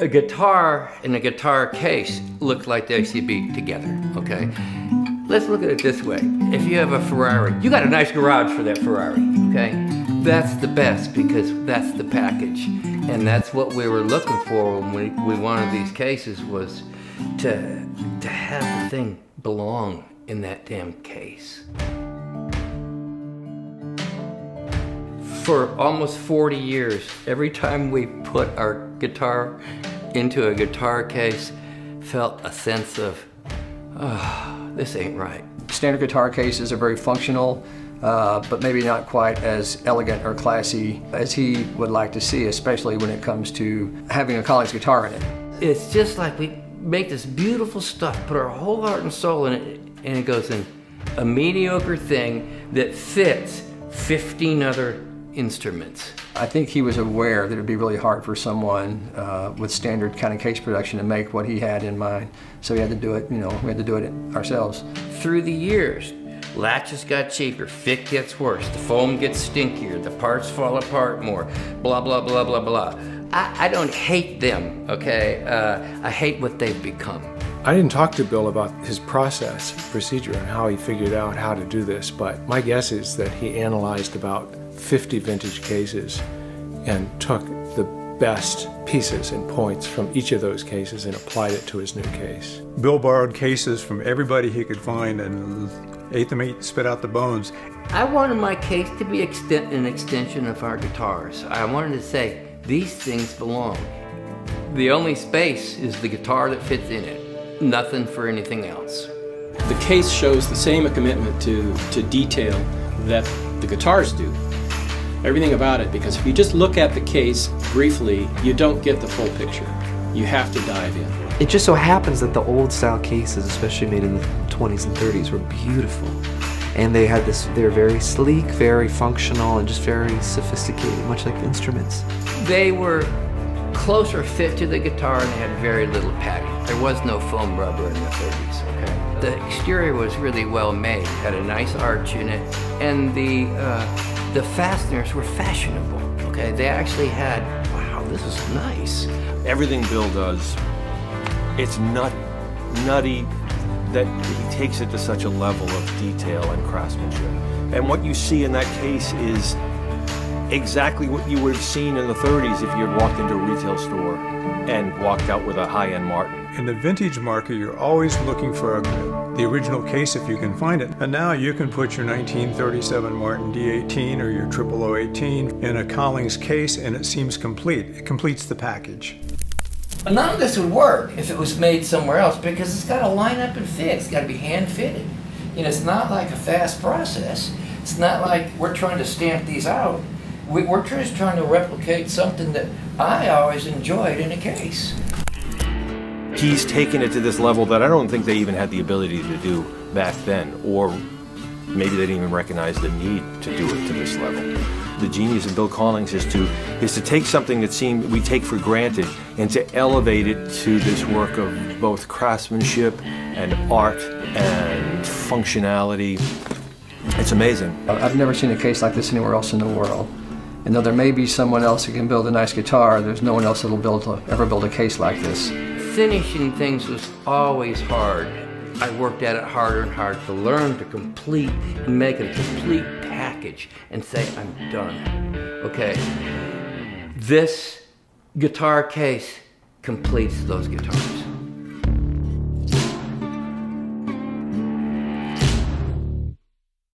A guitar and a guitar case look like they should be together, okay? Let's look at it this way. If you have a Ferrari, you got a nice garage for that Ferrari, okay? That's the best because that's the package. And that's what we were looking for when we wanted these cases, was to have the thing belong in that damn case. For almost 40 years, every time we put our guitar into a guitar case, felt a sense of, oh, this ain't right. Standard guitar cases are very functional, but maybe not quite as elegant or classy as he would like to see, especially when it comes to having a Collings guitar in it. It's just like we make this beautiful stuff, put our whole heart and soul in it, and it goes in a mediocre thing that fits 15 other instruments. I think he was aware that it would be really hard for someone with standard kind of case production to make what he had in mind. So we had to do it, we had to do it ourselves. Through the years, latches got cheaper, fit gets worse, the foam gets stinkier, the parts fall apart more, blah, blah, blah, blah, blah. I don't hate them, okay? I hate what they've become. I didn't talk to Bill about his procedure and how he figured out how to do this, but my guess is that he analyzed about 50 vintage cases and took the best pieces and points from each of those cases and applied it to his new case. Bill borrowed cases from everybody he could find and ate the meat, spit out the bones. I wanted my case to be an extension of our guitars. I wanted to say, these things belong. The only space is the guitar that fits in it, nothing for anything else. The case shows the same commitment to detail that the guitars do. Everything about it, because if you just look at the case briefly, you don't get the full picture. You have to dive in. It just so happens that the old style cases, especially made in the 20s and 30s, were beautiful. And they had this, they're very sleek, very functional, and just very sophisticated, much like the instruments. They were closer fit to the guitar and they had very little padding. There was no foam rubber in the 30s, okay? The exterior was really well made, had a nice arch in it, and the fasteners were fashionable, okay? They actually had, wow, this is nice. Everything Bill does, it's nutty that he takes it to such a level of detail and craftsmanship. And what you see in that case is exactly what you would have seen in the 30s if you had walked into a retail store and walked out with a high-end Martin. In the vintage market, you're always looking for the original case if you can find it. And now you can put your 1937 Martin D18 or your 0018 in a Collings case and it seems complete. It completes the package. None of this would work if it was made somewhere else because it's got to line up and fit. It's got to be hand-fitted. It's not like a fast process. It's not like we're trying to stamp these out. We're just trying to replicate something that I always enjoyed in a case. He's taken it to this level that I don't think they even had the ability to do back then, or maybe they didn't even recognize the need to do it to this level. The genius of Bill Collings is to take something that we take for granted and to elevate it to this work of both craftsmanship and art and functionality. It's amazing. I've never seen a case like this anywhere else in the world. And though there may be someone else who can build a nice guitar, there's no one else that'll ever build a case like this. Finishing things was always hard. I worked at it harder and harder to learn to complete and make a complete package and say, I'm done. Okay, this guitar case completes those guitars.